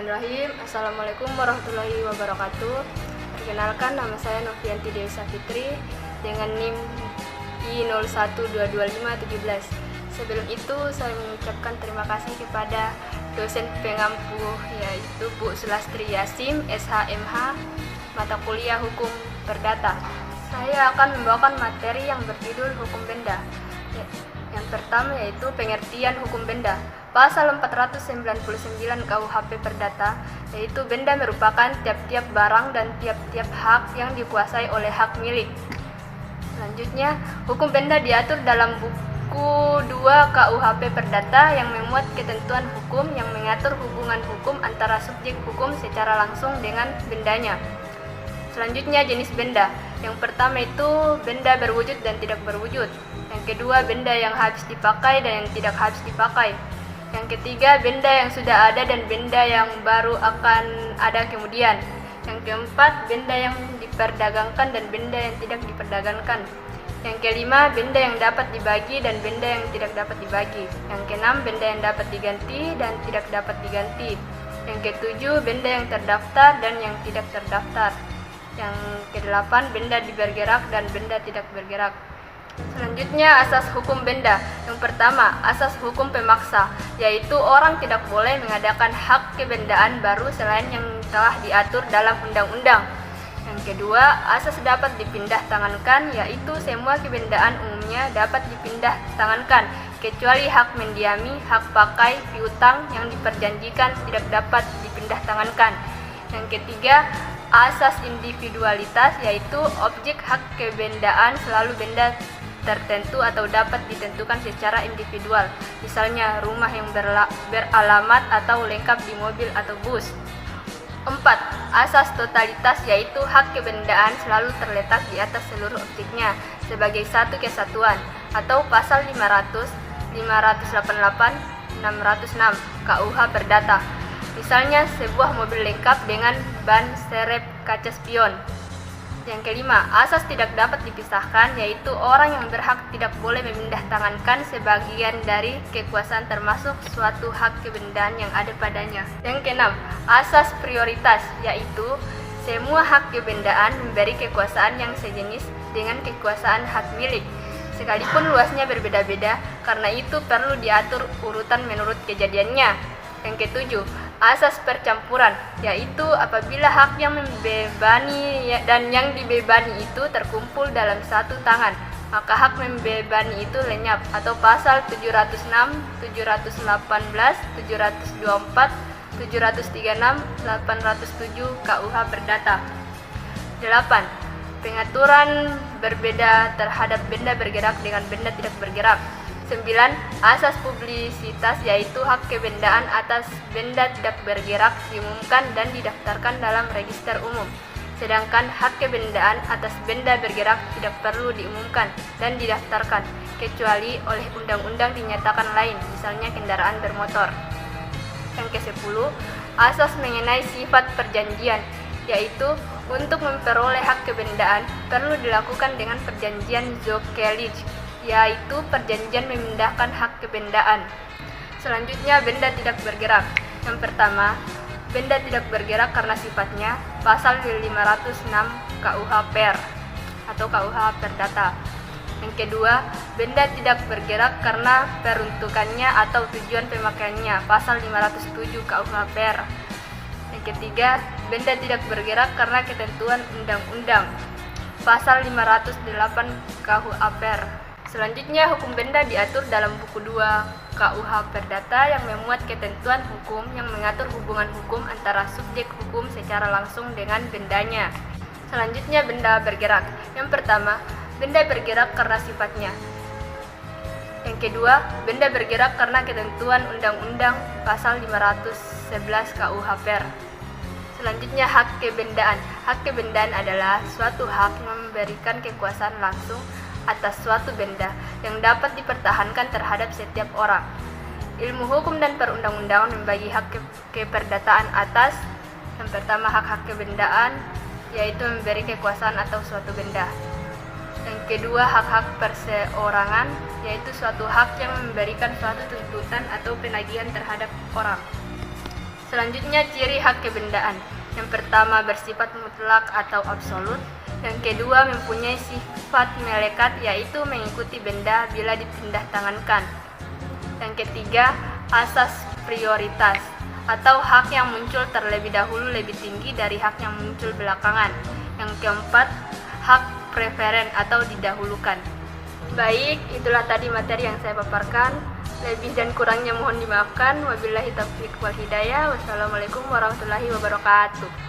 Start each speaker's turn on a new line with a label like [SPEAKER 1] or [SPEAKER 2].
[SPEAKER 1] Bismillahirrahmanirrahim. Assalamualaikum warahmatullahi wabarakatuh. Perkenalkan, nama saya Novianti Dewi Safitri dengan NIM I01225517. Sebelum itu, saya mengucapkan terima kasih kepada dosen pengampu, yaitu Bu Sulastri Yasim, SHMH, mata kuliah Hukum Perdata. Saya akan membawakan materi yang berjudul Hukum Benda. Yang pertama yaitu pengertian hukum benda. Pasal 499 KUHP Perdata, yaitu benda merupakan tiap-tiap barang dan tiap-tiap hak yang dikuasai oleh hak milik. Selanjutnya, hukum benda diatur dalam buku 2 KUHP Perdata yang memuat ketentuan hukum yang mengatur hubungan hukum antara subjek hukum secara langsung dengan bendanya. Selanjutnya, jenis benda. Yang pertama itu benda berwujud dan tidak berwujud. Yang kedua, benda yang habis dipakai dan yang tidak habis dipakai. Yang ketiga, benda yang sudah ada dan benda yang baru akan ada kemudian. Yang keempat, benda yang diperdagangkan dan benda yang tidak diperdagangkan. Yang kelima, benda yang dapat dibagi dan benda yang tidak dapat dibagi. Yang keenam, benda yang dapat diganti dan tidak dapat diganti. Yang ketujuh, benda yang terdaftar dan yang tidak terdaftar. Yang kedelapan, benda bergerak dan benda tidak bergerak. Selanjutnya, asas hukum benda. Yang pertama, asas hukum pemaksa, yaitu orang tidak boleh mengadakan hak kebendaan baru selain yang telah diatur dalam undang-undang. Yang kedua, asas dapat dipindah tangankan, yaitu semua kebendaan umumnya dapat dipindah tangankan, kecuali hak mendiami, hak pakai, piutang yang diperjanjikan tidak dapat dipindah tangankan. Yang ketiga, asas individualitas, yaitu objek hak kebendaan selalu benda tertentu atau dapat ditentukan secara individual, misalnya rumah yang beralamat atau lengkap di mobil atau bus. 4. Asas totalitas, yaitu hak kebendaan selalu terletak di atas seluruh objeknya sebagai satu kesatuan, atau pasal 500, 588, 606 KUH Perdata. Misalnya sebuah mobil lengkap dengan ban serep kaca spion. Yang kelima, asas tidak dapat dipisahkan, yaitu orang yang berhak tidak boleh memindah tangankan sebagian dari kekuasaan termasuk suatu hak kebendaan yang ada padanya. Yang keenam, asas prioritas, yaitu semua hak kebendaan memberi kekuasaan yang sejenis dengan kekuasaan hak milik, sekalipun luasnya berbeda-beda, karena itu perlu diatur urutan menurut kejadiannya. Yang ketujuh, asas percampuran, yaitu apabila hak yang membebani dan yang dibebani itu terkumpul dalam satu tangan, maka hak membebani itu lenyap, atau pasal 706, 718, 724, 736, 807 KUH Perdata. 8. Pengaturan berbeda terhadap benda bergerak dengan benda tidak bergerak. 9. Asas publisitas, yaitu hak kebendaan atas benda tidak bergerak diumumkan dan didaftarkan dalam register umum, sedangkan hak kebendaan atas benda bergerak tidak perlu diumumkan dan didaftarkan, kecuali oleh undang-undang dinyatakan lain, misalnya kendaraan bermotor. Yang ke-10, asas mengenai sifat perjanjian, yaitu untuk memperoleh hak kebendaan perlu dilakukan dengan perjanjian zokelich, yaitu perjanjian memindahkan hak kebendaan. Selanjutnya, benda tidak bergerak. Yang pertama, benda tidak bergerak karena sifatnya, pasal 506 KUH Per atau KUH Perdata. Yang kedua, benda tidak bergerak karena peruntukannya atau tujuan pemakaiannya, pasal 507 KUH Per. Yang ketiga, benda tidak bergerak karena ketentuan undang-undang, pasal 508 KUH Per. Selanjutnya, hukum benda diatur dalam buku 2 KUH Perdata yang memuat ketentuan hukum yang mengatur hubungan hukum antara subjek hukum secara langsung dengan bendanya. Selanjutnya, benda bergerak. Yang pertama, benda bergerak karena sifatnya. Yang kedua, benda bergerak karena ketentuan undang-undang pasal 511 KUH Per. Selanjutnya, hak kebendaan. Hak kebendaan adalah suatu hak yang memberikan kekuasaan langsung atas suatu benda yang dapat dipertahankan terhadap setiap orang. Ilmu hukum dan perundang-undangan membagi hak keperdataan atas: yang pertama, hak-hak kebendaan, yaitu memberi kekuasaan atas suatu benda. Yang kedua, hak-hak perseorangan, yaitu suatu hak yang memberikan suatu tuntutan atau penagihan terhadap orang. Selanjutnya, ciri hak kebendaan. Yang pertama, bersifat mutlak atau absolut. Yang kedua, mempunyai sifat melekat, yaitu mengikuti benda bila dipindah tangankan. Yang ketiga, asas prioritas atau hak yang muncul terlebih dahulu lebih tinggi dari hak yang muncul belakangan. Yang keempat, hak preferen atau didahulukan. Baik, itulah tadi materi yang saya paparkan. Lebih dan kurangnya mohon dimaafkan. Wabillahi taufiq wal hidayah. Wassalamualaikum warahmatullahi wabarakatuh.